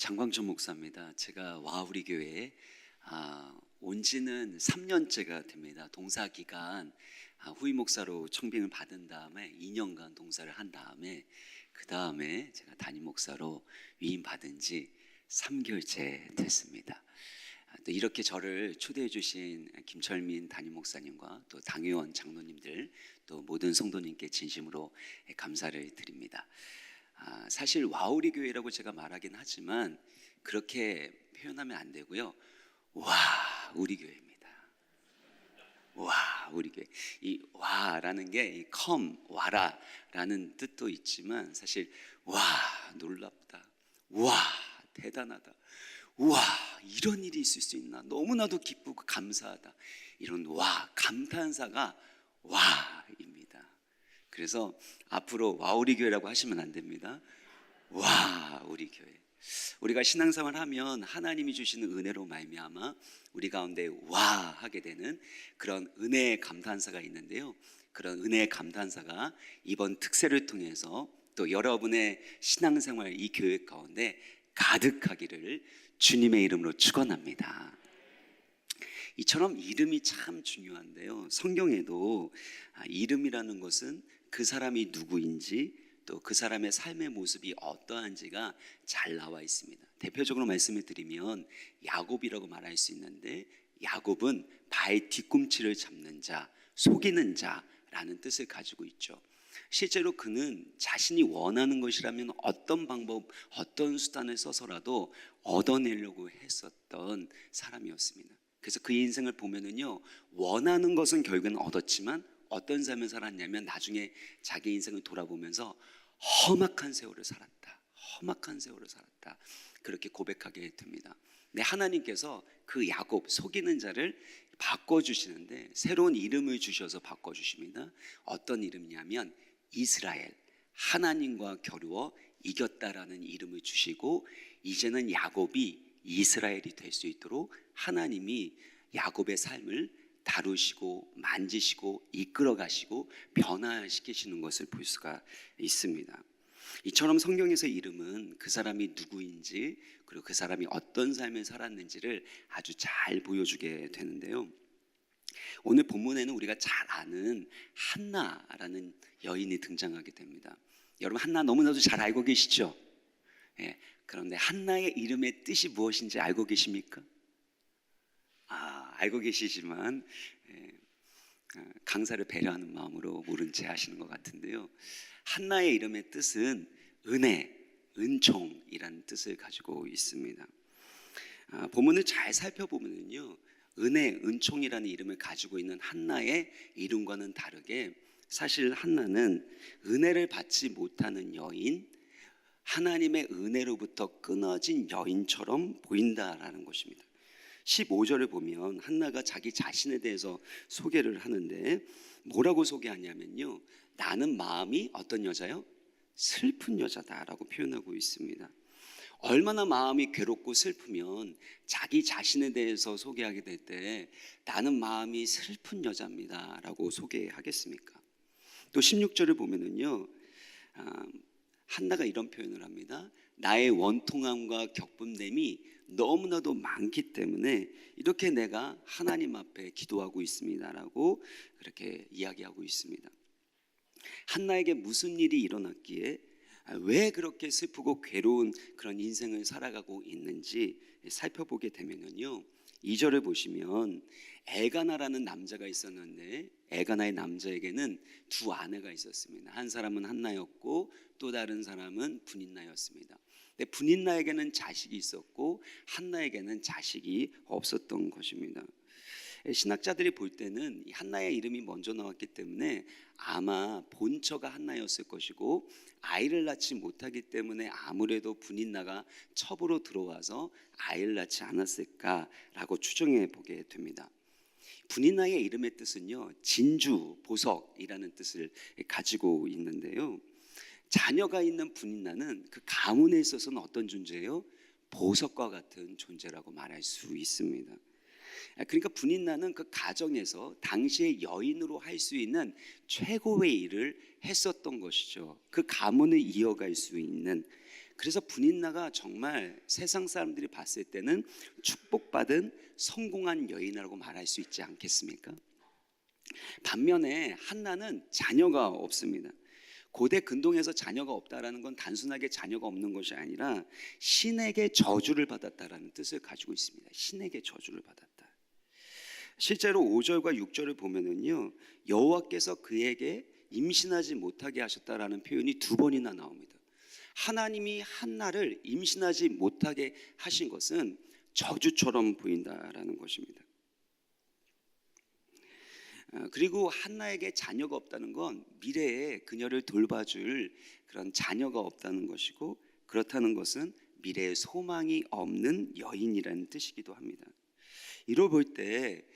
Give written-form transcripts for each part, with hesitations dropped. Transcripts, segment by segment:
장광천 목사입니다. 제가 우리 교회에 온 지는 3년째가 됩니다. 동사 기간 후임 목사로 청빙을 받은 다음에 2년간 동사를 한 다음에 그 다음에 제가 담임 목사로 위임 받은 지 3개월째 됐습니다. 또 이렇게 저를 초대해 주신 김철민 담임 목사님과 또 당의원 장로님들 또 모든 성도님께 진심으로 감사를 드립니다. 사실 우리 교회라고 제가 말하긴 하지만 그렇게 표현하면 안 되고요. 우리 교회입니다. 우리 교회. 이 와라는 게 come 와라라는 뜻도 있지만 사실 놀랍다. 대단하다. 이런 일이 있을 수 있나. 너무나도 기쁘고 감사하다. 이런 감탄사가 와입니다. 그래서 앞으로 우리 교회라고 하시면 안 됩니다. 우리 교회. 우리가 신앙생활 하면 하나님이 주시는 은혜로 말미암아 우리 가운데 하게 되는 그런 은혜의 감탄사가 있는데요. 그런 은혜의 감탄사가 이번 특세를 통해서 또 여러분의 신앙생활 이 교회 가운데 가득하기를 주님의 이름으로 축원합니다. 이처럼 이름이 참 중요한데요. 성경에도 이름이라는 것은 그 사람이 누구인지 또 그 사람의 삶의 모습이 어떠한지가 잘 나와 있습니다. 대표적으로 말씀을 드리면 야곱이라고 말할 수 있는데, 야곱은 바의 뒤꿈치를 잡는 자, 속이는 자라는 뜻을 가지고 있죠. 실제로 그는 자신이 원하는 것이라면 어떤 방법, 어떤 수단을 써서라도 얻어내려고 했었던 사람이었습니다. 그래서 그의 인생을 보면은요, 원하는 것은 결국은 얻었지만 어떤 삶을 살았냐면 나중에 자기 인생을 돌아보면서 험악한 세월을 살았다. 그렇게 고백하게 됩니다. 네, 하나님께서 그 야곱, 속이는 자를 바꿔주시는데 새로운 이름을 주셔서 바꿔주십니다. 어떤 이름이냐면 이스라엘, 하나님과 겨루어 이겼다라는 이름을 주시고, 이제는 야곱이 이스라엘이 될 수 있도록 하나님이 야곱의 삶을 다루시고 만지시고 이끌어 가시고 변화시키시는 것을 볼 수가 있습니다. 이처럼 성경에서 이름은 그 사람이 누구인지 그리고 그 사람이 어떤 삶을 살았는지를 아주 잘 보여주게 되는데요. 오늘 본문에는 우리가 잘 아는 한나라는 여인이 등장하게 됩니다. 여러분, 한나 너무나도 잘 알고 계시죠? 그런데 한나의 이름의 뜻이 무엇인지 알고 계십니까? 알고 계시지만 강사를 배려하는 마음으로 모른 채 하시는 것 같은데요. 한나의 이름의 뜻은 은혜, 은총이라는 뜻을 가지고 있습니다. 본문을 잘 살펴보면요, 은혜, 은총이라는 이름을 가지고 있는 한나의 이름과는 다르게 사실 한나는 은혜를 받지 못하는 여인, 하나님의 은혜로부터 끊어진 여인처럼 보인다라는 것입니다. 15절을 보면 한나가 자기 자신에 대해서 소개를 하는데 뭐라고 소개하냐면요, 나는 마음이 어떤 여자요? 슬픈 여자다라고 표현하고 있습니다. 얼마나 마음이 괴롭고 슬프면 자기 자신에 대해서 소개하게 될 때 나는 마음이 슬픈 여자입니다 라고 소개하겠습니까? 또 16절을 보면은요, 한나가 이런 표현을 합니다. 나의 원통함과 격분됨이 너무나도 많기 때문에 이렇게 내가 하나님 앞에 기도하고 있습니다라고 그렇게 이야기하고 있습니다. 한나에게 무슨 일이 일어났기에 왜 그렇게 슬프고 괴로운 그런 인생을 살아가고 있는지 살펴보게 되면요, 2절을 보시면 엘가나라는 남자가 있었는데 엘가나의 남자에게는 두 아내가 있었습니다. 한 사람은 한나였고 또 다른 사람은 브닌나였습니다. 근데 브닌나에게는 자식이 있었고 한나에게는 자식이 없었던 것입니다. 신학자들이 볼 때는 한나의 이름이 먼저 나왔기 때문에 아마 본처가 한나였을 것이고, 아이를 낳지 못하기 때문에 아무래도 브닌나가 첩으로 들어와서 아이를 낳지 않았을까라고 추정해 보게 됩니다. 브닌나의 이름의 뜻은요, 진주, 보석이라는 뜻을 가지고 있는데요, 자녀가 있는 브닌나는 그 가문에 있어서는 어떤 존재예요? 보석과 같은 존재라고 말할 수 있습니다. 그러니까 브닌나는 그 가정에서 당시의 여인으로 할 수 있는 최고의 일을 했었던 것이죠. 그 가문을 이어갈 수 있는. 그래서 분인나가 정말 세상 사람들이 봤을 때는 축복받은 성공한 여인이라고 말할 수 있지 않겠습니까? 반면에 한나는 자녀가 없습니다. 고대 근동에서 자녀가 없다라는 건 단순하게 자녀가 없는 것이 아니라 신에게 저주를 받았다라는 뜻을 가지고 있습니다. 신에게 저주를 받았다. 실제로 5절과 6절을 보면은요, 여호와께서 그에게 임신하지 못하게 하셨다라는 표현이 2번이나 나옵니다. 하나님이 한나를 임신하지 못하게 하신 것은 저주처럼 보인다라는 것입니다. 그리고 한나에게 자녀가 없다는 건 미래에 그녀를 돌봐줄 그런 자녀가 없다는 것이고, 그렇다는 것은 미래에 소망이 없는 여인이라는 뜻이기도 합니다. 이걸 볼 때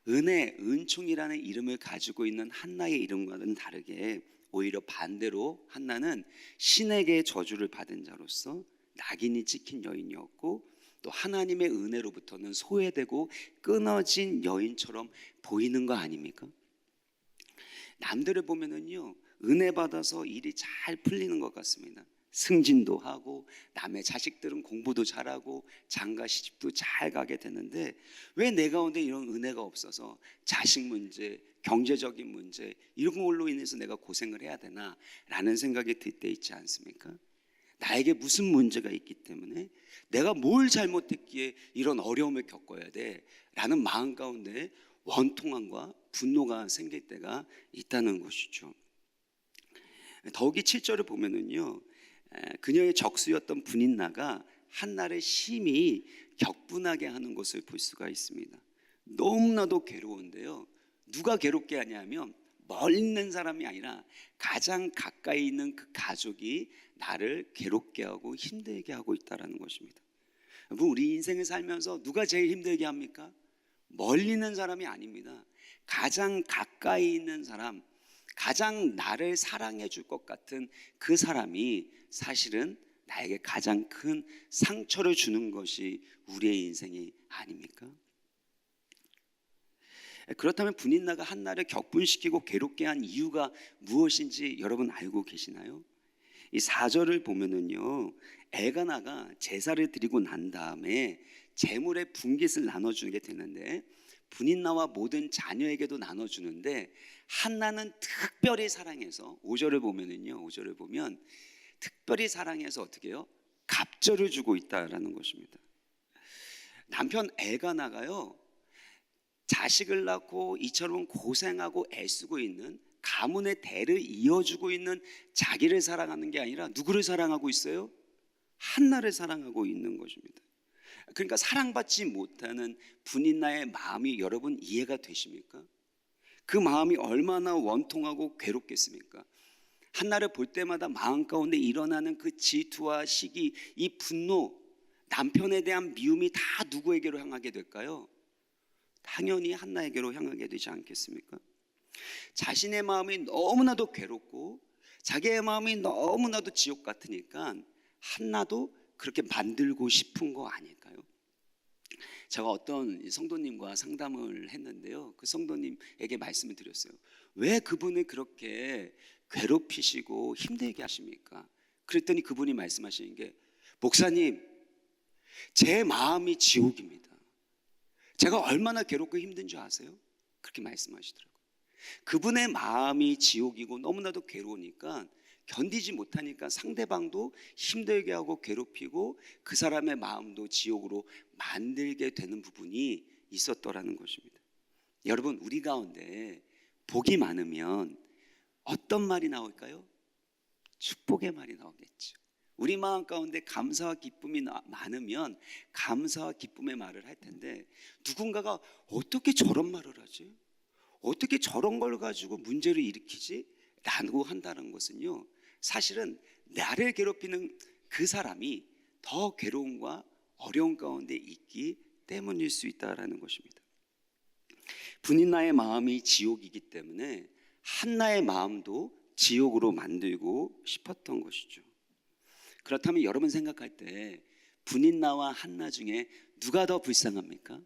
은혜, 은총이라는 이름을 가지고 있는 한나의 이름과는 다르게 오히려 반대로 한나는 신에게 저주를 받은 자로서 낙인이 찍힌 여인이었고, 또 하나님의 은혜로부터는 소외되고 끊어진 여인처럼 보이는 거 아닙니까? 남들을 보면은요, 은혜 받아서 일이 잘 풀리는 것 같습니다. 승진도 하고 남의 자식들은 공부도 잘하고 장가 시집도 잘 가게 되는데, 왜 내 가운데 이런 은혜가 없어서 자식 문제, 경제적인 문제 이런 걸로 인해서 내가 고생을 해야 되나 라는 생각이 들 때 있지 않습니까? 나에게 무슨 문제가 있기 때문에, 내가 뭘 잘못했기에 이런 어려움을 겪어야 돼 라는 마음 가운데 원통함과 분노가 생길 때가 있다는 것이죠. 더욱이 7절을 보면은요, 그녀의 적수였던 분인나가 한나를 심히 격분하게 하는 것을 볼 수가 있습니다. 너무나도 괴로운데요, 누가 괴롭게 하냐면 멀리 있는 사람이 아니라 가장 가까이 있는 그 가족이 나를 괴롭게 하고 힘들게 하고 있다는 것입니다. 여러분, 우리 인생을 살면서 누가 제일 힘들게 합니까? 멀리 있는 사람이 아닙니다. 가장 가까이 있는 사람, 가장 나를 사랑해 줄 것 같은 그 사람이 사실은 나에게 가장 큰 상처를 주는 것이 우리의 인생이 아닙니까? 그렇다면 분인나가 한나를 격분시키고 괴롭게 한 이유가 무엇인지 여러분 알고 계시나요? 이 4절을 보면은요, 엘가나가 제사를 드리고 난 다음에 재물의 분깃을 나눠주게 되는데, 분인나와 모든 자녀에게도 나눠주는데, 한나는 특별히 사랑해서 5절을 보면은요, 5절을 보면 특별히 사랑해서 어떻게 해요? 갑절을 주고 있다라는 것입니다. 남편 엘가나가요, 자식을 낳고 이처럼 고생하고 애쓰고 있는 가문의 대를 이어주고 있는 자기를 사랑하는 게 아니라 누구를 사랑하고 있어요? 한나를 사랑하고 있는 것입니다. 그러니까 사랑받지 못하는 분인나의 마음이 여러분 이해가 되십니까? 그 마음이 얼마나 원통하고 괴롭겠습니까? 한나를 볼 때마다 마음 가운데 일어나는 그 질투와 시기, 이 분노, 남편에 대한 미움이 다 누구에게로 향하게 될까요? 당연히 한나에게로 향하게 되지 않겠습니까? 자신의 마음이 너무나도 괴롭고 자기의 마음이 너무나도 지옥 같으니까 한나도 그렇게 만들고 싶은 거 아닐까요? 제가 어떤 성도님과 상담을 했는데요, 그 성도님에게 말씀을 드렸어요. 왜 그분을 그렇게 괴롭히시고 힘들게 하십니까? 그랬더니 그분이 말씀하시는 게, 목사님, 제 마음이 지옥입니다. 제가 얼마나 괴롭고 힘든 줄 아세요? 그렇게 말씀하시더라고요. 그분의 마음이 지옥이고 너무나도 괴로우니까, 견디지 못하니까 상대방도 힘들게 하고 괴롭히고 그 사람의 마음도 지옥으로 만들게 되는 부분이 있었더라는 것입니다. 여러분, 우리 가운데 복이 많으면 어떤 말이 나올까요? 축복의 말이 나오겠죠. 우리 마음 가운데 감사와 기쁨이 많으면 감사와 기쁨의 말을 할 텐데, 누군가가 어떻게 저런 말을 하지? 어떻게 저런 걸 가지고 문제를 일으키지? 라고 한다는 것은요, 사실은 나를 괴롭히는 그 사람이 더 괴로움과 어려움 가운데 있기 때문일 수 있다는 것입니다. 분인나의 마음이 지옥이기 때문에 한나의 마음도 지옥으로 만들고 싶었던 것이죠. 그렇다면 여러분 생각할 때 분인나와 한나 중에 누가 더 불쌍합니까?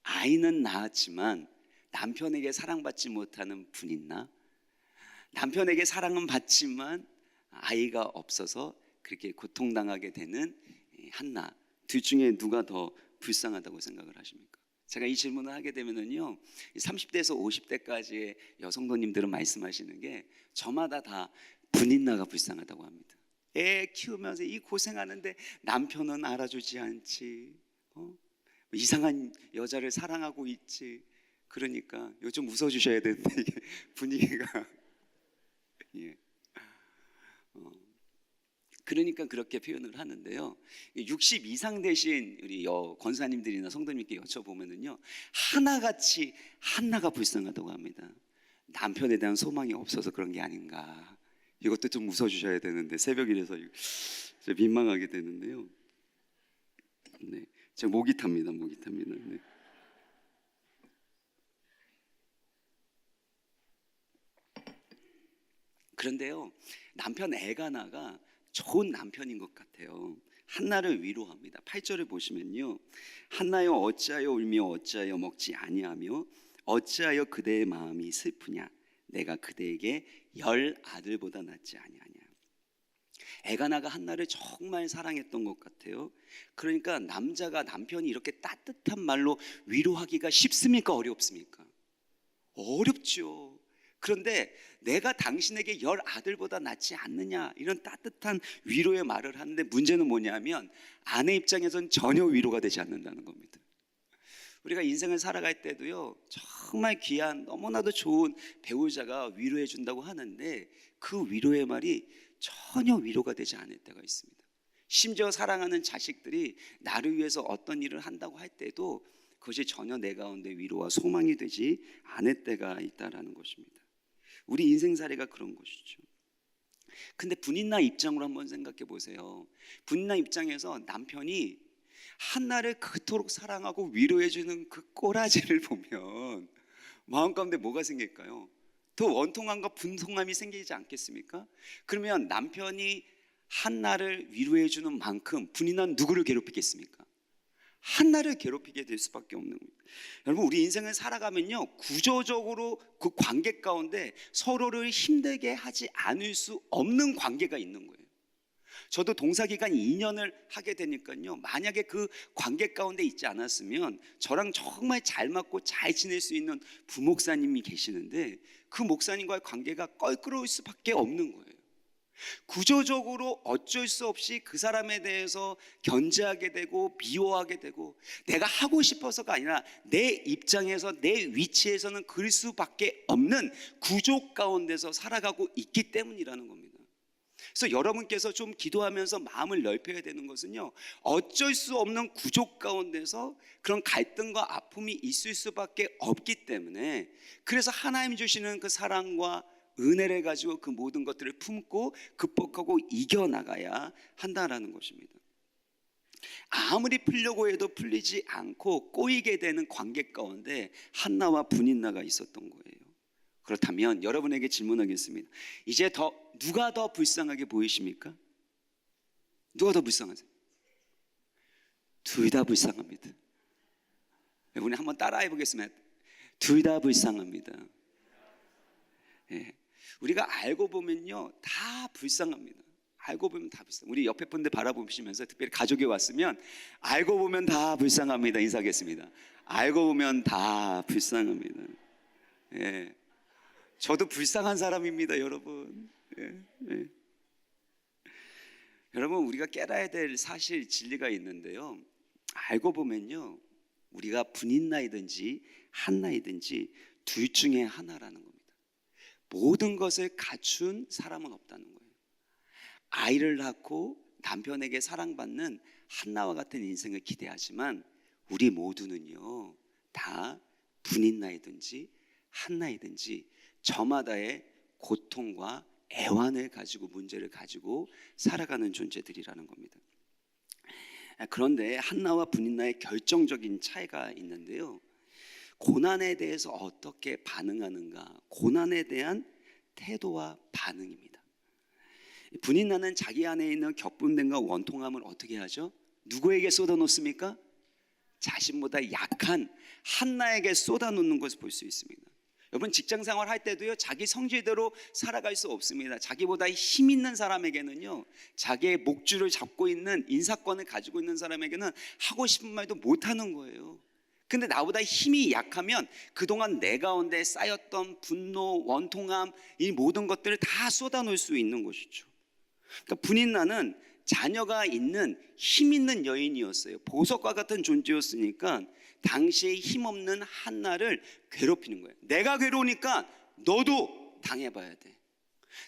아이는 낳았지만 남편에게 사랑받지 못하는 분인나, 남편에게 사랑은 받지만 아이가 없어서 그렇게 고통당하게 되는 한나, 둘 중에 누가 더 불쌍하다고 생각을 하십니까? 제가 이 질문을 하게 되면은요, 30대에서 50대까지의 여성도님들은 말씀하시는 게 저마다 다 분인나가 불쌍하다고 합니다. 애 키우면서 이 고생하는데 남편은 알아주지 않지, 이상한 여자를 사랑하고 있지. 그러니까 요즘 웃어주셔야 되는데 이게 분위기가 예. 그러니까 그렇게 표현을 하는데요. 60 이상 되신 우리 권사님들이나 성도님께 여쭤보면은요, 하나같이 한나가 불쌍하다고 합니다. 남편에 대한 소망이 없어서 그런 게 아닌가. 이것도 좀 웃어주셔야 되는데 새벽이라서 민망하게 되는데요. 네, 제가 목이 탑니다. 네. 그런데요, 남편 엘가나가 좋은 남편인 것 같아요. 한나를 위로합니다. 8절을 보시면요, 한나여 어찌하여 울며 어찌하여 먹지 아니하며 어찌하여 그대의 마음이 슬프냐, 내가 그대에게 10 아들보다 낫지 아니하냐. 엘가나가 한나를 정말 사랑했던 것 같아요. 그러니까 남자가 남편이 이렇게 따뜻한 말로 위로하기가 쉽습니까? 어렵습니까? 어렵죠. 그런데 내가 당신에게 10 아들보다 낫지 않느냐, 이런 따뜻한 위로의 말을 하는데 문제는 뭐냐면 아내 입장에선 전혀 위로가 되지 않는다는 겁니다. 우리가 인생을 살아갈 때도요, 정말 귀한 너무나도 좋은 배우자가 위로해 준다고 하는데 그 위로의 말이 전혀 위로가 되지 않을 때가 있습니다. 심지어 사랑하는 자식들이 나를 위해서 어떤 일을 한다고 할 때도 그것이 전혀 내 가운데 위로와 소망이 되지 않을 때가 있다라는 것입니다. 우리 인생살이가 그런 것이죠. 근데 분인나 입장으로 한번 생각해 보세요. 분인나 입장에서 남편이 한나를 그토록 사랑하고 위로해주는 그 꼬라지를 보면 마음 가운데 뭐가 생길까요? 더 원통함과 분통함이 생기지 않겠습니까? 그러면 남편이 한나를 위로해주는 만큼 분인나는 누구를 괴롭히겠습니까? 한나를 괴롭히게 될 수밖에 없는 겁니다. 여러분, 우리 인생을 살아가면요, 구조적으로 그 관계 가운데 서로를 힘들게 하지 않을 수 없는 관계가 있는 거예요. 저도 동사기간 2년을 하게 되니까요, 만약에 그 관계 가운데 있지 않았으면 저랑 정말 잘 맞고 잘 지낼 수 있는 부목사님이 계시는데 그 목사님과의 관계가 껄끄러울 수밖에 없는 거예요. 구조적으로 어쩔 수 없이 그 사람에 대해서 견제하게 되고 미워하게 되고, 내가 하고 싶어서가 아니라 내 입장에서 내 위치에서는 그럴 수밖에 없는 구조 가운데서 살아가고 있기 때문이라는 겁니다. 그래서 여러분께서 좀 기도하면서 마음을 넓혀야 되는 것은요, 어쩔 수 없는 구조 가운데서 그런 갈등과 아픔이 있을 수밖에 없기 때문에, 그래서 하나님 주시는 그 사랑과 은혜를 가지고 그 모든 것들을 품고 극복하고 이겨나가야 한다라는 것입니다. 아무리 풀려고 해도 풀리지 않고 꼬이게 되는 관계 가운데 한나와 분인나가 있었던 거예요. 그렇다면 여러분에게 질문하겠습니다. 이제 누가 더 불쌍하게 보이십니까? 누가 더 불쌍하세요? 둘 다 불쌍합니다. 여러분이 한번 따라해 보겠습니다. 둘 다 불쌍합니다. 예. 우리가 알고 보면요, 다 불쌍합니다. 알고 보면 다 불쌍. 우리 옆에 분들 바라보시면서, 특별히 가족이 왔으면 알고 보면 다 불쌍합니다 인사하겠습니다. 알고 보면 다 불쌍합니다. 예. 저도 불쌍한 사람입니다, 여러분. 예. 예. 여러분, 우리가 깨달아야 될 사실, 진리가 있는데요, 알고 보면요, 우리가 분인나이든지 한나이든지 둘 중에 하나라는 겁니다. 모든 것을 갖춘 사람은 없다는 거예요. 아이를 낳고 남편에게 사랑받는 한나와 같은 인생을 기대하지만 우리 모두는요, 다 분인나이든지 한나이든지 저마다의 고통과 애환을 가지고, 문제를 가지고 살아가는 존재들이라는 겁니다. 그런데 한나와 분인나의 결정적인 차이가 있는데요, 고난에 대해서 어떻게 반응하는가, 고난에 대한 태도와 반응입니다. 분인나는 자기 안에 있는 격분됨과 원통함을 어떻게 하죠? 누구에게 쏟아놓습니까? 자신보다 약한 한나에게 쏟아놓는 것을 볼 수 있습니다. 여러분 직장 생활 할 때도요, 자기 성질대로 살아갈 수 없습니다. 자기보다 힘 있는 사람에게는요, 자기의 목줄을 잡고 있는 인사권을 가지고 있는 사람에게는 하고 싶은 말도 못 하는 거예요. 근데 나보다 힘이 약하면 그동안 내 가운데 쌓였던 분노, 원통함, 이 모든 것들을 다 쏟아놓을 수 있는 것이죠. 그러니까 분인나는 자녀가 있는 힘 있는 여인이었어요. 보석과 같은 존재였으니까 당시에 힘없는 한나를 괴롭히는 거예요. 내가 괴로우니까 너도 당해봐야 돼.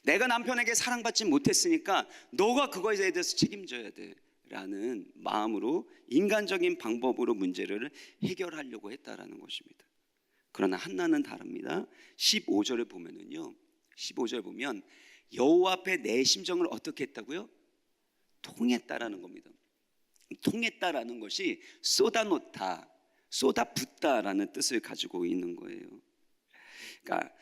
내가 남편에게 사랑받지 못했으니까 너가 그거에 대해서 책임져야 돼 라는 마음으로 인간적인 방법으로 문제를 해결하려고 했다라는 것입니다. 그러나 한나는 다릅니다. 15절을 보면은요, 15절 보면 여호와 앞에 내 심정을 어떻게 했다고요? 통했다라는 겁니다. 통했다라는 것이 쏟아놓다, 쏟아붓다라는 뜻을 가지고 있는 거예요. 그러니까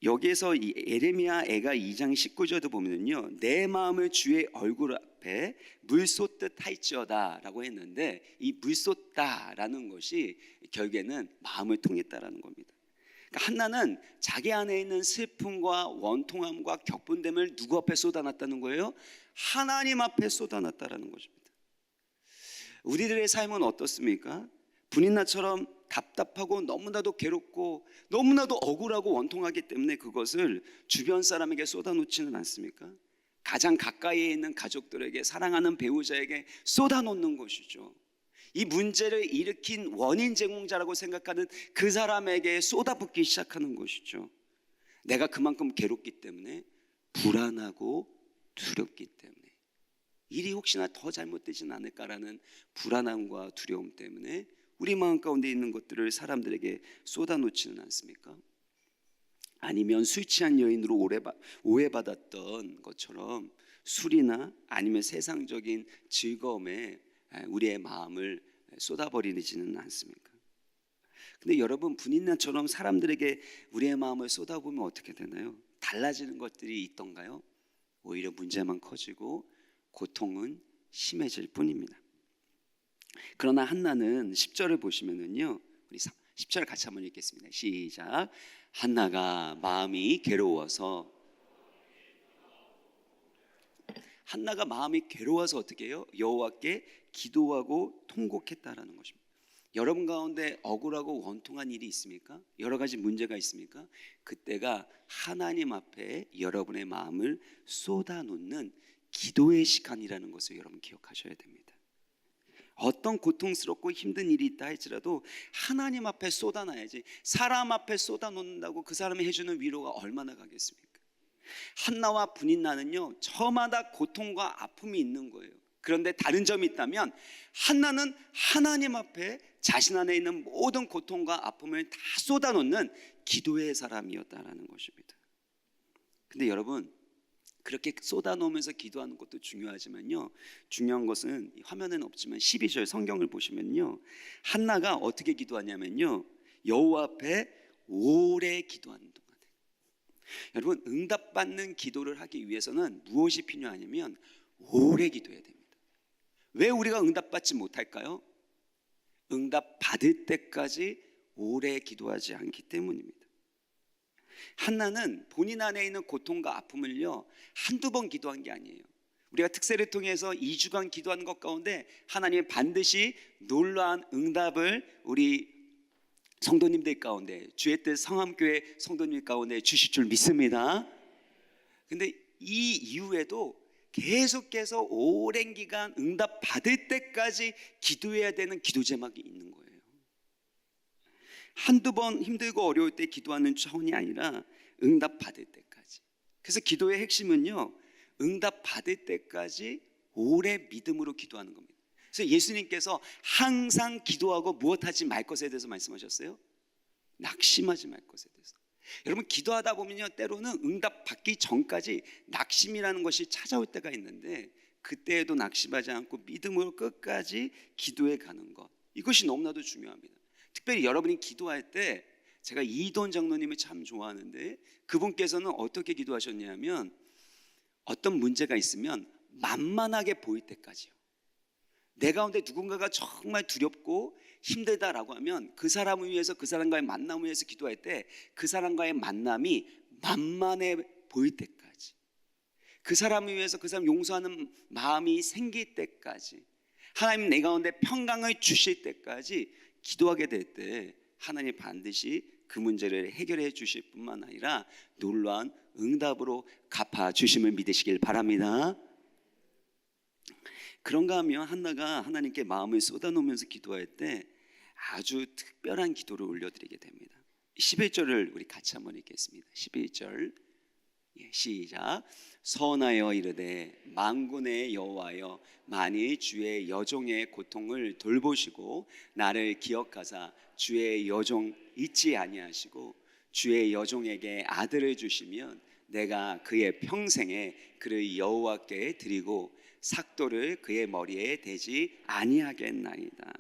여기에서 이 에레미야 애가 2장 19절도 보면은요, 내 마음을 주의 얼굴 앞에 물 쏟듯 할지어다 라고 했는데, 이 물 쏟다라는 것이 결국에는 마음을 통했다라는 겁니다. 그러니까 한나는 자기 안에 있는 슬픔과 원통함과 격분됨을 누구 앞에 쏟아놨다는 거예요? 하나님 앞에 쏟아놨다라는 것입니다. 우리들의 삶은 어떻습니까? 분인나처럼 답답하고 너무나도 괴롭고 너무나도 억울하고 원통하기 때문에 그것을 주변 사람에게 쏟아놓지는 않습니까? 가장 가까이에 있는 가족들에게, 사랑하는 배우자에게 쏟아놓는 것이죠. 이 문제를 일으킨 원인 제공자라고 생각하는 그 사람에게 쏟아붓기 시작하는 것이죠. 내가 그만큼 괴롭기 때문에, 불안하고 두렵기 때문에, 일이 혹시나 더 잘못되진 않을까라는 불안함과 두려움 때문에 우리 마음 가운데 있는 것들을 사람들에게 쏟아놓지는 않습니까? 아니면 술 취한 여인으로 오해받았던 것처럼 술이나 아니면 세상적인 즐거움에 우리의 마음을 쏟아버리지는 않습니까? 근데 여러분, 분인나처럼 사람들에게 우리의 마음을 쏟아보면 어떻게 되나요? 달라지는 것들이 있던가요? 오히려 문제만 커지고 고통은 심해질 뿐입니다. 그러나 한나는 10절을 보시면은요, 우리 10절 같이 한번 읽겠습니다. 시작. 한나가 마음이 괴로워서, 한나가 마음이 괴로워서 어떻게 해요? 여호와께 기도하고 통곡했다라는 것입니다. 여러분 가운데 억울하고 원통한 일이 있습니까? 여러 가지 문제가 있습니까? 그때가 하나님 앞에 여러분의 마음을 쏟아놓는 기도의 시간이라는 것을 여러분 기억하셔야 됩니다. 어떤 고통스럽고 힘든 일이 있다 할지라도 하나님 앞에 쏟아놔야지, 사람 앞에 쏟아놓는다고 그 사람이 해주는 위로가 얼마나 가겠습니까? 한나와 분인나는요, 저마다 고통과 아픔이 있는 거예요. 그런데 다른 점이 있다면, 한나는 하나님 앞에 자신 안에 있는 모든 고통과 아픔을 다 쏟아놓는 기도의 사람이었다라는 것입니다. 근데 여러분, 그렇게 쏟아놓으면서 기도하는 것도 중요하지만요, 중요한 것은 화면에는 없지만 12절 성경을 보시면요, 한나가 어떻게 기도하냐면요, 여호와 앞에 오래 기도하는 동안에, 여러분, 응답받는 기도를 하기 위해서는 무엇이 필요하냐면 오래 기도해야 됩니다. 왜 우리가 응답받지 못할까요? 응답받을 때까지 오래 기도하지 않기 때문입니다. 한나는 본인 안에 있는 고통과 아픔을요, 한두 번 기도한 게 아니에요. 우리가 특세를 통해서 2주간 기도하는 것 가운데 하나님이 반드시 놀라운 응답을 우리 성도님들 가운데, 주의 뜻 성함교회 성도님 가운데 주실 줄 믿습니다. 근데 이 이후에도 계속해서 오랜 기간 응답 받을 때까지 기도해야 되는 기도 제목이 있는 거예요. 한두 번 힘들고 어려울 때 기도하는 차원이 아니라 응답 받을 때까지. 그래서 기도의 핵심은요, 응답 받을 때까지 오래 믿음으로 기도하는 겁니다. 그래서 예수님께서 항상 기도하고 무엇하지 말 것에 대해서 말씀하셨어요? 낙심하지 말 것에 대해서. 여러분, 기도하다 보면요, 때로는 응답 받기 전까지 낙심이라는 것이 찾아올 때가 있는데, 그때에도 낙심하지 않고 믿음으로 끝까지 기도해 가는 것, 이것이 너무나도 중요합니다. 특별히 여러분이 기도할 때, 제가 이돈 장로님을 참 좋아하는데, 그분께서는 어떻게 기도하셨냐면, 어떤 문제가 있으면 만만하게 보일 때까지요, 내 가운데 누군가가 정말 두렵고 힘들다라고 하면 그 사람을 위해서, 그 사람과의 만남을 위해서 기도할 때 그 사람과의 만남이 만만해 보일 때까지, 그 사람을 위해서 그 사람 용서하는 마음이 생길 때까지, 하나님 내 가운데 평강을 주실 때까지 기도하게 될 때 하나님 반드시 그 문제를 해결해 주실 뿐만 아니라 놀라운 응답으로 갚아 주심을 믿으시길 바랍니다. 그런가 하면 한나가 하나님께 마음을 쏟아놓으면서 기도할 때 아주 특별한 기도를 올려드리게 됩니다. 11절을 우리 같이 한번 읽겠습니다. 11절 시작. 선하여 이르되 만군의 여호와여, 만일 주의 여종의 고통을 돌보시고 나를 기억하사 주의 여종 잊지 아니하시고 주의 여종에게 아들을 주시면 내가 그의 평생에 그를 여호와께 드리고 삭도를 그의 머리에 대지 아니하겠나이다.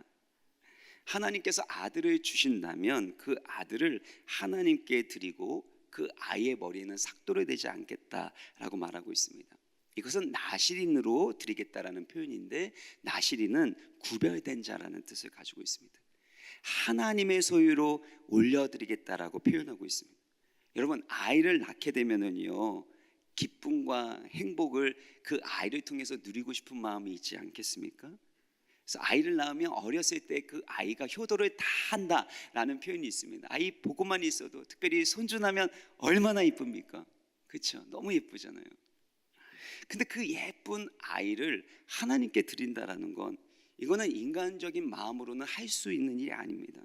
하나님께서 아들을 주신다면 그 아들을 하나님께 드리고 그 아이의 머리에는 삭도를 대지 않겠다라고 말하고 있습니다. 이것은 나시린으로 드리겠다라는 표현인데, 나시린은 구별된 자라는 뜻을 가지고 있습니다. 하나님의 소유로 올려드리겠다라고 표현하고 있습니다. 여러분, 아이를 낳게 되면은요, 기쁨과 행복을 그 아이를 통해서 누리고 싶은 마음이 있지 않겠습니까? 그래서 아이를 낳으면 어렸을 때 그 아이가 효도를 다 한다라는 표현이 있습니다. 아이 보고만 있어도, 특별히 손주나면 얼마나 이쁩니까? 그렇죠? 너무 예쁘잖아요. 근데 그 예쁜 아이를 하나님께 드린다라는 건, 이거는 인간적인 마음으로는 할 수 있는 일이 아닙니다.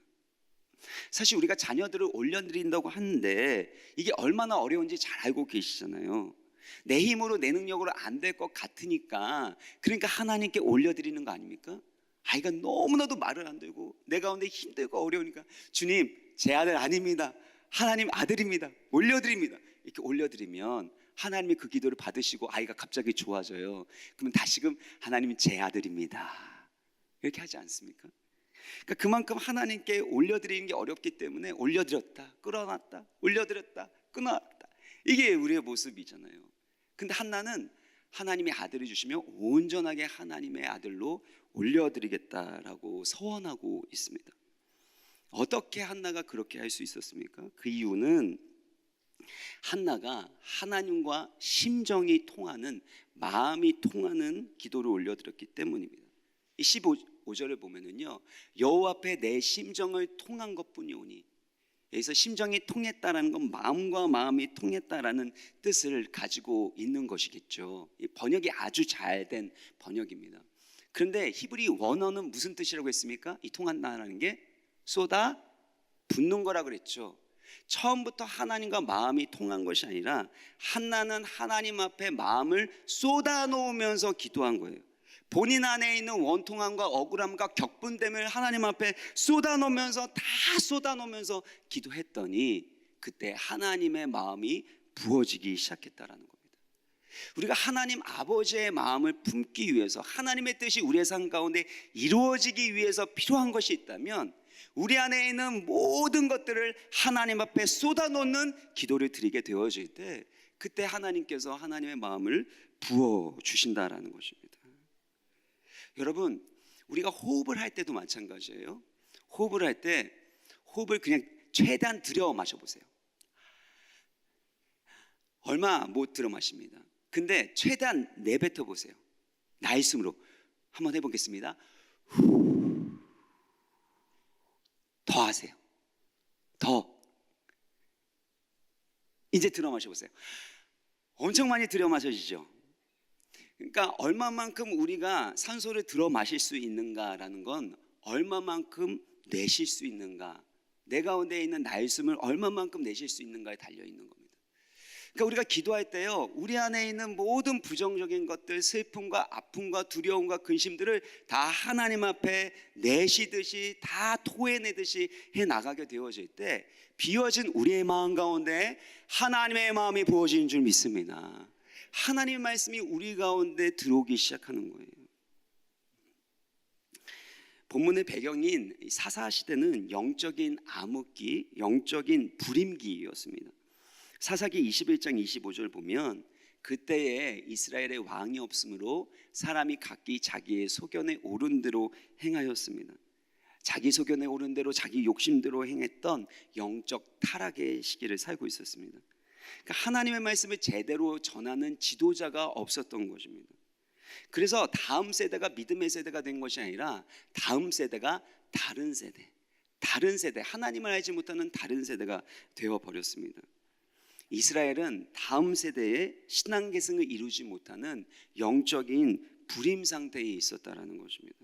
사실 우리가 자녀들을 올려드린다고 하는데 이게 얼마나 어려운지 잘 알고 계시잖아요. 내 힘으로, 내 능력으로 안 될 것 같으니까, 그러니까 하나님께 올려드리는 거 아닙니까? 아이가 너무나도 말을 안 들고 내 가운데 힘들고 어려우니까, 주님 제 아들 아닙니다, 하나님 아들입니다, 올려드립니다, 이렇게 올려드리면 하나님이 그 기도를 받으시고 아이가 갑자기 좋아져요. 그러면 다시금 하나님은 제 아들입니다, 이렇게 하지 않습니까? 그러니까 그만큼 하나님께 올려드리는 게 어렵기 때문에 올려드렸다 끌어놨다, 올려드렸다 끊어놨다, 이게 우리의 모습이잖아요. 근데 한나는 하나님의 아들을 주시면 온전하게 하나님의 아들로 올려드리겠다라고 서원하고 있습니다. 어떻게 한나가 그렇게 할 수 있었습니까? 그 이유는 한나가 하나님과 심정이 통하는, 마음이 통하는 기도를 올려드렸기 때문입니다. 15절을 보면은요, 여호와 앞에 내 심정을 통한 것뿐이오니, 여기서 심정이 통했다라는 건 마음과 마음이 통했다라는 뜻을 가지고 있는 것이겠죠. 이 번역이 아주 잘된 번역입니다. 그런데 히브리 원어는 무슨 뜻이라고 했습니까? 이 통한다라는 게 쏟아 붓는 거라 그랬죠. 처음부터 하나님과 마음이 통한 것이 아니라 한나는 하나님 앞에 마음을 쏟아 놓으면서 기도한 거예요. 본인 안에 있는 원통함과 억울함과 격분됨을 하나님 앞에 쏟아놓으면서, 다 쏟아놓으면서 기도했더니 그때 하나님의 마음이 부어지기 시작했다라는 겁니다. 우리가 하나님 아버지의 마음을 품기 위해서, 하나님의 뜻이 우리의 삶 가운데 이루어지기 위해서 필요한 것이 있다면, 우리 안에 있는 모든 것들을 하나님 앞에 쏟아놓는 기도를 드리게 되어질 때, 그때 하나님께서 하나님의 마음을 부어주신다라는 것입니다. 여러분, 우리가 호흡을 할 때도 마찬가지예요. 호흡을 할 때 호흡을 그냥 최대한 들여 마셔보세요. 얼마 못 들어 마십니다. 근데 최대한 내뱉어 보세요. 나의 숨으로 한번 해보겠습니다. 더 하세요. 더. 이제 들어 마셔보세요. 엄청 많이 들여 마셔지죠. 그러니까 얼마만큼 우리가 산소를 들어 마실 수 있는가라는 건 얼마만큼 내쉴 수 있는가, 내 가운데 있는 나의 숨을 얼마만큼 내쉴 수 있는가에 달려 있는 겁니다. 그러니까 우리가 기도할 때요, 우리 안에 있는 모든 부정적인 것들, 슬픔과 아픔과 두려움과 근심들을 다 하나님 앞에 내쉬듯이, 다 토해내듯이 해나가게 되어질 때 비워진 우리의 마음 가운데 하나님의 마음이 부어지는 줄 믿습니다. 하나님의 말씀이 우리 가운데 들어오기 시작하는 거예요. 본문의 배경인 사사시대는 영적인 암흑기, 영적인 불임기였습니다. 사사기 21장 25절 보면 그때에 이스라엘의 왕이 없으므로 사람이 각기 자기의 소견에 오른 대로 행하였습니다. 자기 소견에 오른 대로 자기 욕심대로 행했던 영적 타락의 시기를 살고 있었습니다. 그러니까 하나님의 말씀을 제대로 전하는 지도자가 없었던 것입니다. 그래서 다음 세대가 믿음의 세대가 된 것이 아니라 다음 세대가 다른 세대, 하나님을 알지 못하는 다른 세대가 되어버렸습니다. 이스라엘은 다음 세대의 신앙 계승을 이루지 못하는 영적인 불임 상태에 있었다라는 것입니다.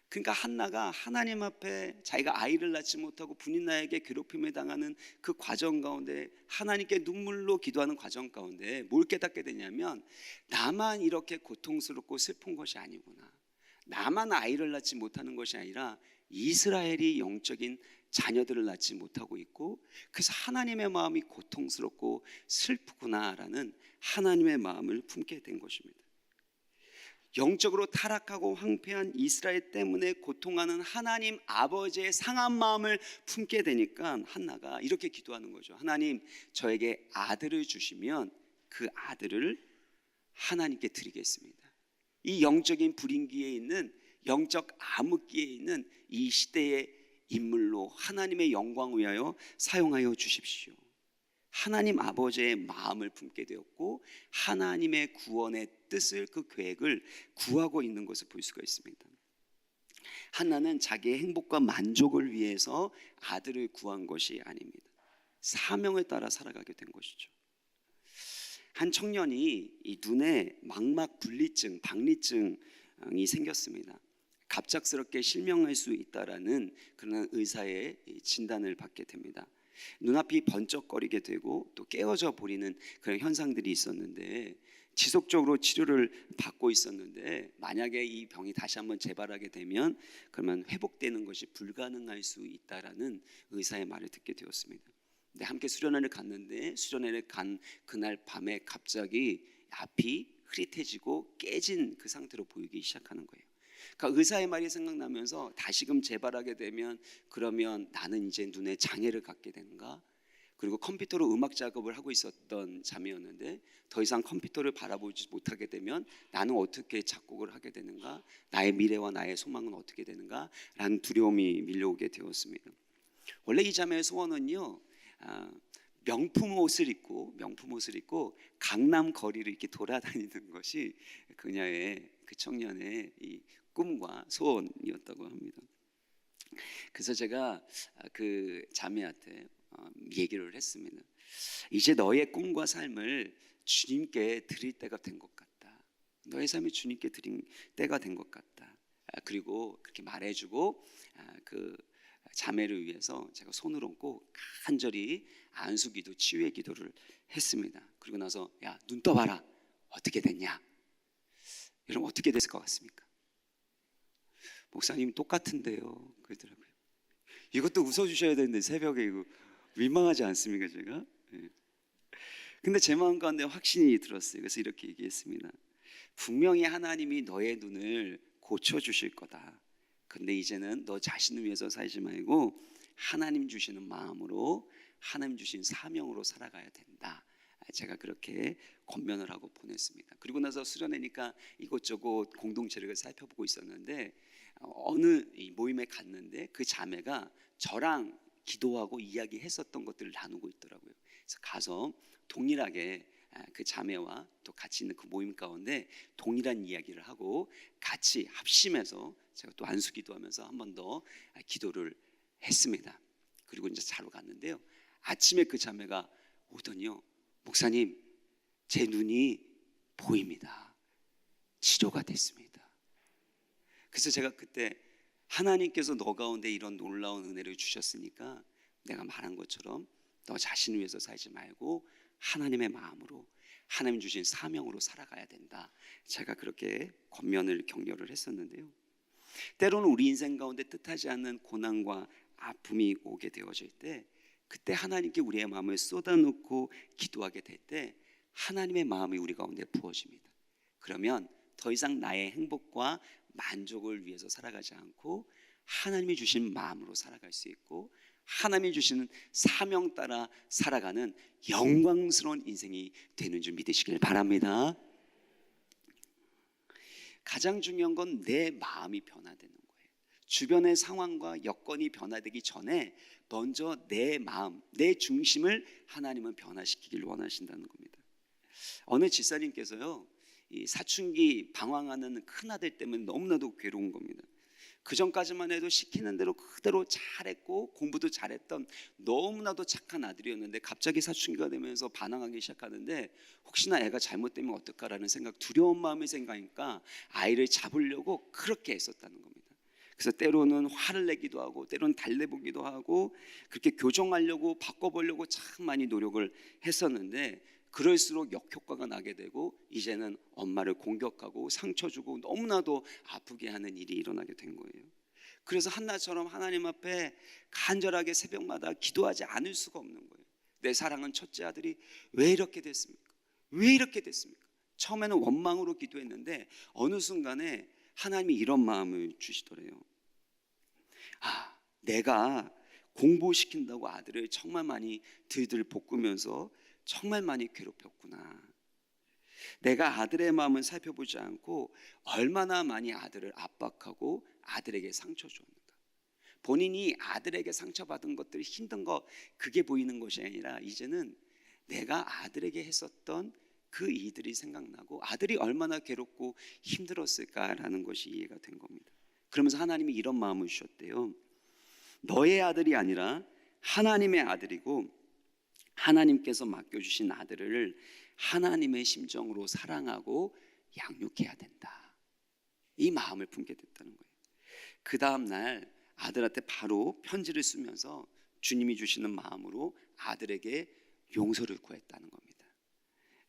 그러니까 한나가 하나님 앞에 자기가 아이를 낳지 못하고 분인나에게 괴롭힘을 당하는 그 과정 가운데 하나님께 눈물로 기도하는 과정 가운데 뭘 깨닫게 되냐면, 나만 이렇게 고통스럽고 슬픈 것이 아니구나, 나만 아이를 낳지 못하는 것이 아니라 이스라엘이 영적인 자녀들을 낳지 못하고 있고, 그래서 하나님의 마음이 고통스럽고 슬프구나라는 하나님의 마음을 품게 된 것입니다. 영적으로 타락하고 황폐한 이스라엘 때문에 고통하는 하나님 아버지의 상한 마음을 품게 되니까 한나가 이렇게 기도하는 거죠. 하나님, 저에게 아들을 주시면 그 아들을 하나님께 드리겠습니다. 이 영적인 불인기에 있는, 영적 암흑기에 있는 이 시대의 인물로 하나님의 영광을 위하여 사용하여 주십시오. 하나님 아버지의 마음을 품게 되었고 하나님의 구원의 뜻을, 그 계획을 구하고 있는 것을 볼 수가 있습니다. 한나는 자기의 행복과 만족을 위해서 아들을 구한 것이 아닙니다. 사명을 따라 살아가게 된 것이죠. 한 청년이 이 눈에 망막 분리증, 박리증이 생겼습니다. 갑작스럽게 실명할 수 있다라는 그런 의사의 진단을 받게 됩니다. 눈앞이 번쩍거리게 되고 또 깨어져 버리는 그런 현상들이 있었는데, 지속적으로 치료를 받고 있었는데, 만약에 이 병이 다시 한번 재발하게 되면 그러면 회복되는 것이 불가능할 수 있다라는 의사의 말을 듣게 되었습니다. 근데 함께 수련회를 갔는데, 수련회를 간 그날 밤에 갑자기 앞이 흐릿해지고 깨진 그 상태로 보이기 시작하는 거예요. 그러니까 의사의 말이 생각나면서 다시금 재발하게 되면 그러면 나는 이제 눈에 장애를 갖게 되는가? 그리고 컴퓨터로 음악 작업을 하고 있었던 자매였는데 더 이상 컴퓨터를 바라보지 못하게 되면 나는 어떻게 작곡을 하게 되는가? 나의 미래와 나의 소망은 어떻게 되는가? 라는 두려움이 밀려오게 되었습니다. 원래 이 자매의 소원은요, 명품 옷을 입고 강남 거리를 이렇게 돌아다니는 것이 그녀의, 그 청년의 이 꿈과 소원이었다고 합니다. 그래서 제가 그 자매한테 얘기를 했습니다. 이제 너의 꿈과 삶을 주님께 드릴 때가 된 것 같다. 너의 삶이 주님께 드린 때가 된 것 같다. 그리고 그렇게 말해주고 그 자매를 위해서 제가 손을 얹고 간절히 안수기도, 치유의 기도를 했습니다. 그리고 나서 야, 눈 떠봐라. 어떻게 됐냐? 여러분 어떻게 됐을 것 같습니까? 목사님 똑같은데요 그러더라고요. 이것도 웃어주셔야 되는데 새벽에 이거 민망하지 않습니까 제가? 네. 근데 제 마음 가운데 확신이 들었어요. 그래서 이렇게 얘기했습니다. 분명히 하나님이 너의 눈을 고쳐주실 거다. 근데 이제는 너 자신을 위해서 살지 말고 하나님 주시는 마음으로, 하나님 주신 사명으로 살아가야 된다. 제가 그렇게 권면을 하고 보냈습니다. 그리고 나서 수련회니까 이곳저곳 공동체를 살펴보고 있었는데 어느 모임에 갔는데 그 자매가 저랑 기도하고 이야기했었던 것들을 나누고 있더라고요. 그래서 가서 동일하게 그 자매와 또 같이 있는 그 모임 가운데 동일한 이야기를 하고 같이 합심해서 제가 또 안수기도하면서 한 번 더 기도를 했습니다. 그리고 이제 자러 갔는데요. 아침에 그 자매가 오더니요, 목사님 제 눈이 보입니다. 치료가 됐습니다. 그래서 제가 그때 하나님께서 너 가운데 이런 놀라운 은혜를 주셨으니까 내가 말한 것처럼 너 자신을 위해서 살지 말고 하나님의 마음으로, 하나님 주신 사명으로 살아가야 된다. 제가 그렇게 권면을, 격려를 했었는데요. 때로는 우리 인생 가운데 뜻하지 않는 고난과 아픔이 오게 되어질 때, 그때 하나님께 우리의 마음을 쏟아놓고 기도하게 될 때 하나님의 마음이 우리 가운데 부어집니다. 그러면 더 이상 나의 행복과 만족을 위해서 살아가지 않고 하나님이 주신 마음으로 살아갈 수 있고 하나님이 주시는 사명 따라 살아가는 영광스러운 인생이 되는 줄 믿으시길 바랍니다. 가장 중요한 건 내 마음이 변화되는 거예요. 주변의 상황과 여건이 변화되기 전에 먼저 내 마음, 내 중심을 하나님은 변화시키길 원하신다는 겁니다. 어느 집사님께서요, 이 사춘기 방황하는 큰아들 때문에 너무나도 괴로운 겁니다. 그 전까지만 해도 시키는 대로 그대로 잘했고 공부도 잘했던 너무나도 착한 아들이었는데 갑자기 사춘기가 되면서 반항하기 시작하는데 혹시나 애가 잘못되면 어떨까라는 생각, 두려운 마음이 생각하니까 아이를 잡으려고 그렇게 애썼다는 겁니다. 그래서 때로는 화를 내기도 하고 때로는 달래보기도 하고 그렇게 교정하려고 바꿔보려고 참 많이 노력을 했었는데 그럴수록 역효과가 나게 되고 이제는 엄마를 공격하고 상처 주고 너무나도 아프게 하는 일이 일어나게 된 거예요. 그래서 한나처럼 하나님 앞에 간절하게 새벽마다 기도하지 않을 수가 없는 거예요. 내 사랑은 첫째 아들이 왜 이렇게 됐습니까? 왜 이렇게 됐습니까? 처음에는 원망으로 기도했는데 어느 순간에 하나님이 이런 마음을 주시더래요. 내가 공부시킨다고 아들을 정말 많이 들들 볶으면서 정말 많이 괴롭혔구나. 내가 아들의 마음을 살펴보지 않고 얼마나 많이 아들을 압박하고 아들에게 상처 줬는가. 본인이 아들에게 상처받은 것들이 힘든 거 그게 보이는 것이 아니라 이제는 내가 아들에게 했었던 그 일들이 생각나고 아들이 얼마나 괴롭고 힘들었을까라는 것이 이해가 된 겁니다. 그러면서 하나님이 이런 마음을 주셨대요. 너의 아들이 아니라 하나님의 아들이고 하나님께서 맡겨주신 아들을 하나님의 심정으로 사랑하고 양육해야 된다. 이 마음을 품게 됐다는 거예요. 그 다음 날 아들한테 바로 편지를 쓰면서 주님이 주시는 마음으로 아들에게 용서를 구했다는 겁니다.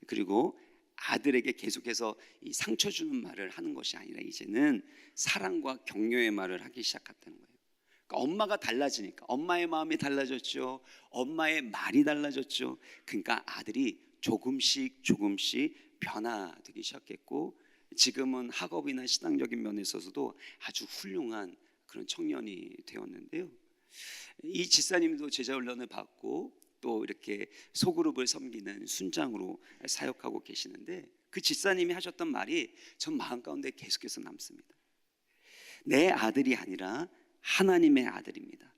그리고 아들에게 계속해서 이 상처 주는 말을 하는 것이 아니라 이제는 사랑과 격려의 말을 하기 시작했다는 거예요. 엄마가 달라지니까 엄마의 마음이 달라졌죠. 엄마의 말이 달라졌죠. 그러니까 아들이 조금씩 변화되기 시작했고 지금은 학업이나 신앙적인 면에 있어서도 아주 훌륭한 그런 청년이 되었는데요. 이 집사님도 제자 훈련을 받고 또 이렇게 소그룹을 섬기는 순장으로 사역하고 계시는데 그 집사님이 하셨던 말이 전 마음 가운데 계속해서 남습니다. 내 아들이 아니라 하나님의 아들입니다.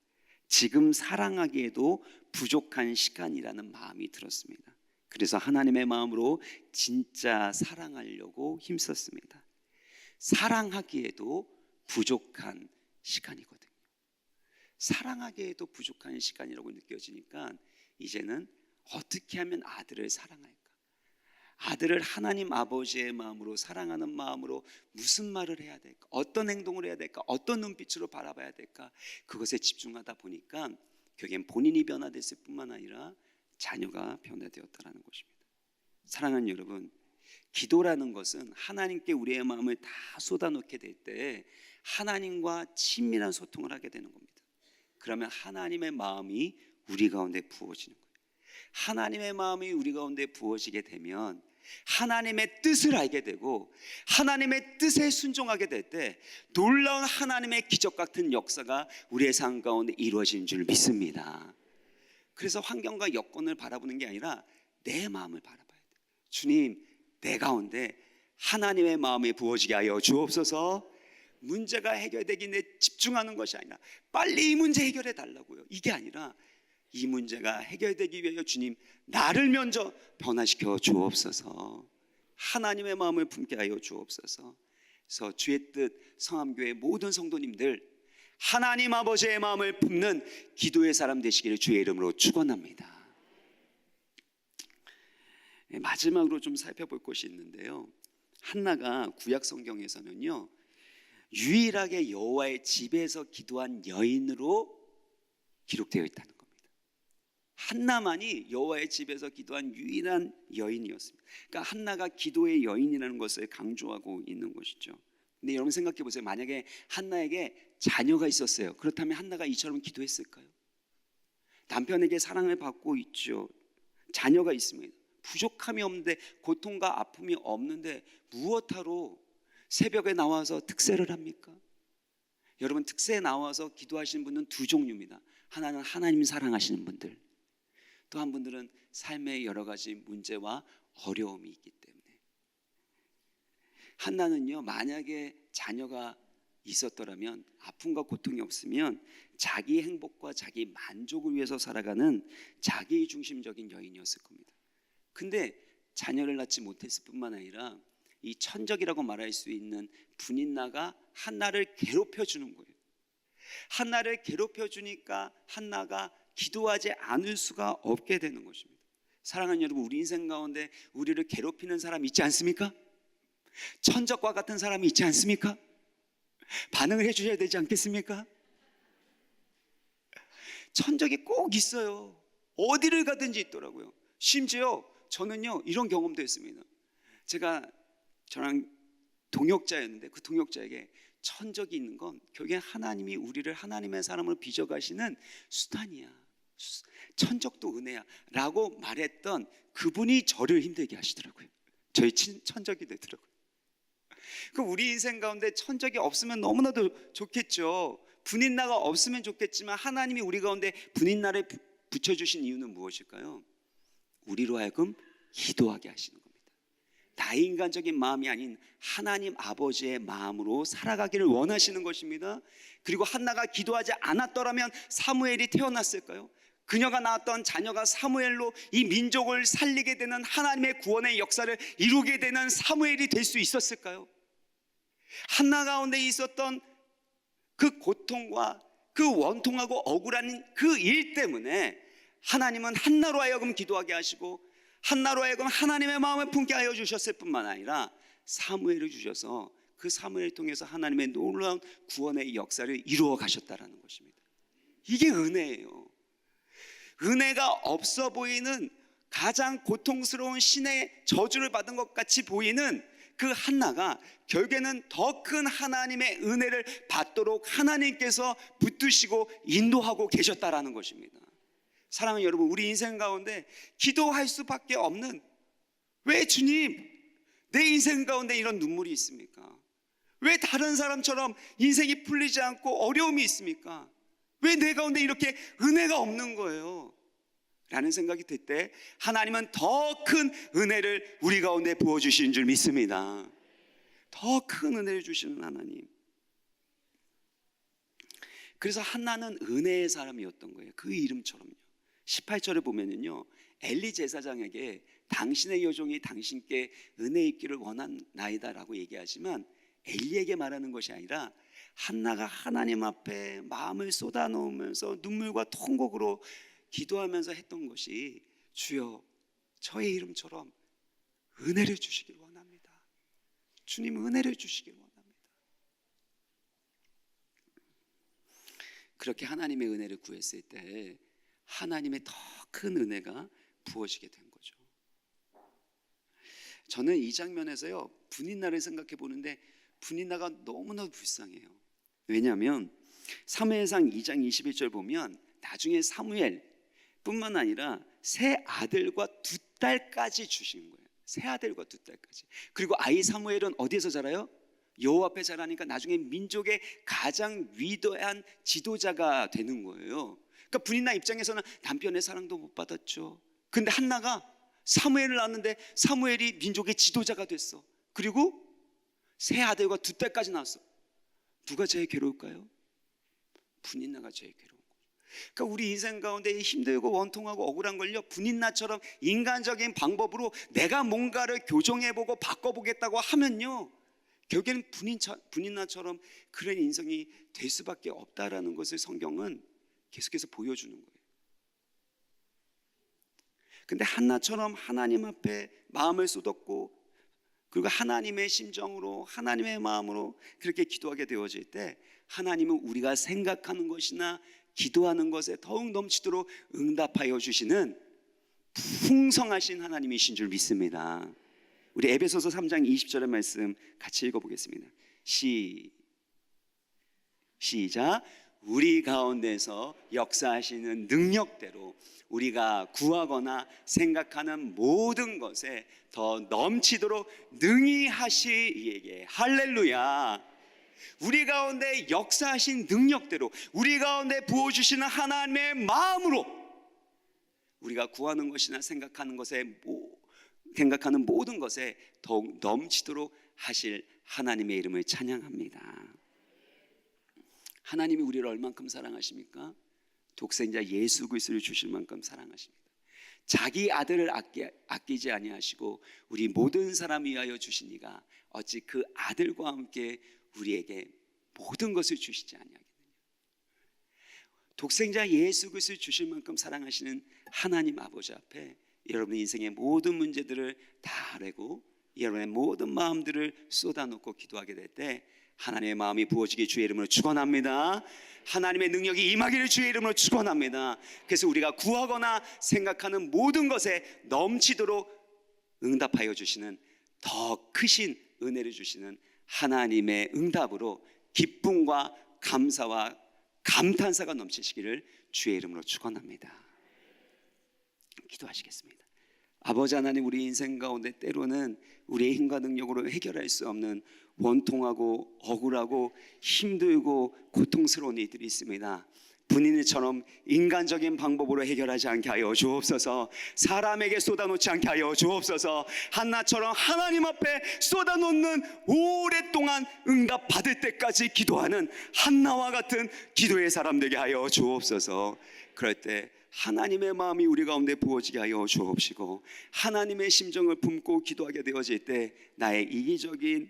지금 사랑하기에도 부족한 시간이라는 마음이 들었습니다. 그래서 하나님의 마음으로 진짜 사랑하려고 힘썼습니다. 사랑하기에도 부족한 시간이거든요. 사랑하기에도 부족한 시간이라고 느껴지니까 이제는 어떻게 하면 아들을 사랑할까? 아들을 하나님 아버지의 마음으로 사랑하는 마음으로 무슨 말을 해야 될까? 어떤 행동을 해야 될까? 어떤 눈빛으로 바라봐야 될까? 그것에 집중하다 보니까 결국엔 본인이 변화됐을 뿐만 아니라 자녀가 변화되었다는 것입니다. 사랑하는 여러분, 기도라는 것은 하나님께 우리의 마음을 다 쏟아놓게 될 때 하나님과 친밀한 소통을 하게 되는 겁니다. 그러면 하나님의 마음이 우리 가운데 부어지는 거예요. 하나님의 마음이 우리 가운데 부어지게 되면 하나님의 뜻을 알게 되고 하나님의 뜻에 순종하게 될 때 놀라운 하나님의 기적 같은 역사가 우리의 삶 가운데 이루어지는 줄 믿습니다. 그래서 환경과 여건을 바라보는 게 아니라 내 마음을 바라봐야 돼요. 주님, 내 가운데 하나님의 마음이 부어지게 하여 주옵소서. 문제가 해결되기 내 집중하는 것이 아니라 빨리 이 문제 해결해 달라고요. 이게 아니라 이 문제가 해결되기 위하여 주님 나를 먼저 변화시켜 주옵소서. 하나님의 마음을 품게 하여 주옵소서. 그래서 주의 뜻 성암교회 모든 성도님들 하나님 아버지의 마음을 품는 기도의 사람 되시기를 주의 이름으로 축원합니다. 마지막으로 좀 살펴볼 것이 있는데요. 한나가 구약 성경에서는요 유일하게 여호와의 집에서 기도한 여인으로 기록되어 있다는 겁니다. 한나만이 여호와의 집에서 기도한 유일한 여인이었습니다. 그러니까 한나가 기도의 여인이라는 것을 강조하고 있는 것이죠. 근데 여러분 생각해 보세요. 만약에 한나에게 자녀가 있었어요. 그렇다면 한나가 이처럼 기도했을까요? 남편에게 사랑을 받고 있죠. 자녀가 있습니다. 부족함이 없는데 고통과 아픔이 없는데 무엇하러 새벽에 나와서 특세를 합니까? 여러분, 특세에 나와서 기도하시는 분은 두 종류입니다. 하나는 하나님 사랑하시는 분들, 또 한 분들은 삶의 여러 가지 문제와 어려움이 있기 때문에. 한나는요, 만약에 자녀가 있었더라면, 아픔과 고통이 없으면 자기 행복과 자기 만족을 위해서 살아가는 자기 중심적인 여인이었을 겁니다. 근데 자녀를 낳지 못했을 뿐만 아니라 이 천적이라고 말할 수 있는 분인나가 한나를 괴롭혀 주는 거예요. 한나를 괴롭혀 주니까 한나가 기도하지 않을 수가 없게 되는 것입니다. 사랑하는 여러분, 우리 인생 가운데 우리를 괴롭히는 사람 있지 않습니까? 천적과 같은 사람이 있지 않습니까? 반응을 해주셔야 되지 않겠습니까? 천적이 꼭 있어요. 어디를 가든지 있더라고요. 심지어 저는요, 이런 경험도 했습니다. 저랑 동역자였는데 그 동역자에게 천적이 있는 건 결국엔 하나님이 우리를 하나님의 사람으로 빚어가시는 수단이야, 천적도 은혜야 라고 말했던 그분이 저를 힘들게 하시더라고요. 저희 천적이 되더라고요. 그 우리 인생 가운데 천적이 없으면 너무나도 좋겠죠. 분인나가 없으면 좋겠지만 하나님이 우리 가운데 분인나를 붙여주신 이유는 무엇일까요? 우리로 하여금 기도하게 하시는 겁니다. 나의 인간적인 마음이 아닌 하나님 아버지의 마음으로 살아가기를 원하시는 것입니다. 그리고 한나가 기도하지 않았더라면 사무엘이 태어났을까요? 그녀가 낳았던 자녀가 사무엘로 이 민족을 살리게 되는 하나님의 구원의 역사를 이루게 되는 사무엘이 될 수 있었을까요? 한나 가운데 있었던 그 고통과 그 원통하고 억울한 그 일 때문에 하나님은 한나로 하여금 기도하게 하시고 한나로 하여금 하나님의 마음을 품게 하여 주셨을 뿐만 아니라 사무엘을 주셔서 그 사무엘을 통해서 하나님의 놀라운 구원의 역사를 이루어 가셨다라는 것입니다. 이게 은혜예요. 은혜가 없어 보이는 가장 고통스러운 신의 저주를 받은 것 같이 보이는 그 한나가 결국에는 더 큰 하나님의 은혜를 받도록 하나님께서 붙드시고 인도하고 계셨다라는 것입니다. 사랑하는 여러분, 우리 인생 가운데 기도할 수밖에 없는, 왜 주님 내 인생 가운데 이런 눈물이 있습니까? 왜 다른 사람처럼 인생이 풀리지 않고 어려움이 있습니까? 왜 내 가운데 이렇게 은혜가 없는 거예요? 라는 생각이 들 때 하나님은 더 큰 은혜를 우리 가운데 부어주시는 줄 믿습니다. 더 큰 은혜를 주시는 하나님. 그래서 한나는 은혜의 사람이었던 거예요. 그 이름처럼요. 18절에 보면은요, 엘리 제사장에게 당신의 여종이 당신께 은혜 있기를 원하나이다 라고 얘기하지만 엘리에게 말하는 것이 아니라 한나가 하나님 앞에 마음을 쏟아놓으면서 눈물과 통곡으로 기도하면서 했던 것이, 주여 저의 이름처럼 은혜를 주시길 원합니다. 주님 은혜를 주시길 원합니다. 그렇게 하나님의 은혜를 구했을 때 하나님의 더 큰 은혜가 부어지게 된 거죠. 저는 이 장면에서요, 분인나를 생각해 보는데 분인나가 너무나도 불쌍해요. 왜냐하면 사무엘상 2장 21절 보면 나중에 사무엘 뿐만 아니라 새 아들과 두 딸까지 주신 거예요. 새 아들과 두 딸까지. 그리고 아이 사무엘은 어디에서 자라요? 여호와 앞에 자라니까 나중에 민족의 가장 위대한 지도자가 되는 거예요. 그러니까 분인나 입장에서는 남편의 사랑도 못 받았죠. 근데 한나가 사무엘을 낳았는데 사무엘이 민족의 지도자가 됐어. 그리고 새 아들과 두 딸까지 낳았어. 누가 제일 괴로울까요? 분인나가 제일 괴로운 거죠. 그러니까 우리 인생 가운데 힘들고 원통하고 억울한 걸요, 분인나처럼 인간적인 방법으로 내가 뭔가를 교정해보고 바꿔보겠다고 하면요, 결국에는 분인나처럼 그런 인생이 될 수밖에 없다라는 것을 성경은 계속해서 보여주는 거예요. 근데 한나처럼 하나님 앞에 마음을 쏟았고 그리고 하나님의 심정으로 하나님의 마음으로 그렇게 기도하게 되어질 때 하나님은 우리가 생각하는 것이나 기도하는 것에 더욱 넘치도록 응답하여 주시는 풍성하신 하나님이신 줄 믿습니다. 우리 에베소서 3장 20절의 말씀 같이 읽어보겠습니다. 시작. 우리 가운데서 역사하시는 능력대로 우리가 구하거나 생각하는 모든 것에 더 넘치도록 능히 하시리에게. 할렐루야. 우리 가운데 역사하신 능력대로, 우리 가운데 부어주시는 하나님의 마음으로 우리가 구하는 것이나 생각하는 모든 것에 더욱 넘치도록 하실 하나님의 이름을 찬양합니다. 하나님이 우리를 얼만큼 사랑하십니까? 독생자 예수 그리스도를 주실 만큼 사랑하십니다. 자기 아들을 아끼지 아니하시고 우리 모든 사람 위하여 주시니가 어찌 그 아들과 함께 우리에게 모든 것을 주시지 아니하겠느냐. 독생자 예수 그리스도를 주실 만큼 사랑하시는 하나님 아버지 앞에 여러분의 인생의 모든 문제들을 다 내고 여러분의 모든 마음들을 쏟아놓고 기도하게 될 때 하나님의 마음이 부어지기 주의 이름으로 축원합니다. 하나님의 능력이 임하기를 주의 이름으로 축원합니다. 그래서 우리가 구하거나 생각하는 모든 것에 넘치도록 응답하여 주시는 더 크신 은혜를 주시는 하나님의 응답으로 기쁨과 감사와 감탄사가 넘치시기를 주의 이름으로 축원합니다. 기도하시겠습니다. 아버지 하나님, 우리 인생 가운데 때로는 우리의 힘과 능력으로 해결할 수 없는 원통하고 억울하고 힘들고 고통스러운 일들이 있습니다. 분인처럼 인간적인 방법으로 해결하지 않게 하여 주옵소서. 사람에게 쏟아놓지 않게 하여 주옵소서. 한나처럼 하나님 앞에 쏟아놓는 오랫동안 응답 받을 때까지 기도하는 한나와 같은 기도의 사람 되게 하여 주옵소서. 그럴 때 하나님의 마음이 우리 가운데 부어지게 하여 주옵시고, 하나님의 심정을 품고 기도하게 되어질 때 나의 이기적인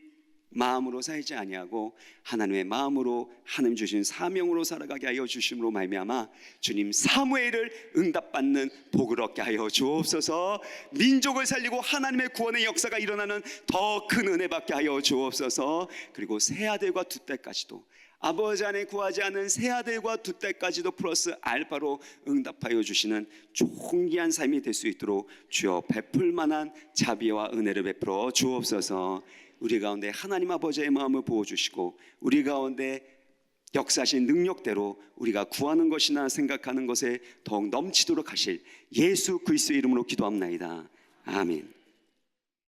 마음으로 살지 아니하고 하나님의 마음으로 하나님 주신 사명으로 살아가게 하여 주심으로 말미암아 주님 사무엘을 응답받는 복을 얻게 하여 주옵소서. 민족을 살리고 하나님의 구원의 역사가 일어나는 더 큰 은혜 받게 하여 주옵소서. 그리고 새 아들과 두 딸까지도, 아버지 안에 구하지 않은 새 아들과 두 딸까지도 플러스 알파로 응답하여 주시는 존귀한 삶이 될 수 있도록 주여 베풀 만한 자비와 은혜를 베풀어 주옵소서. 우리 가운데 하나님 아버지의 마음을 부어주시고 우리 가운데 역사하신 능력대로 우리가 구하는 것이나 생각하는 것에 더욱 넘치도록 하실 예수 그리스도의 이름으로 기도합나이다. 아멘.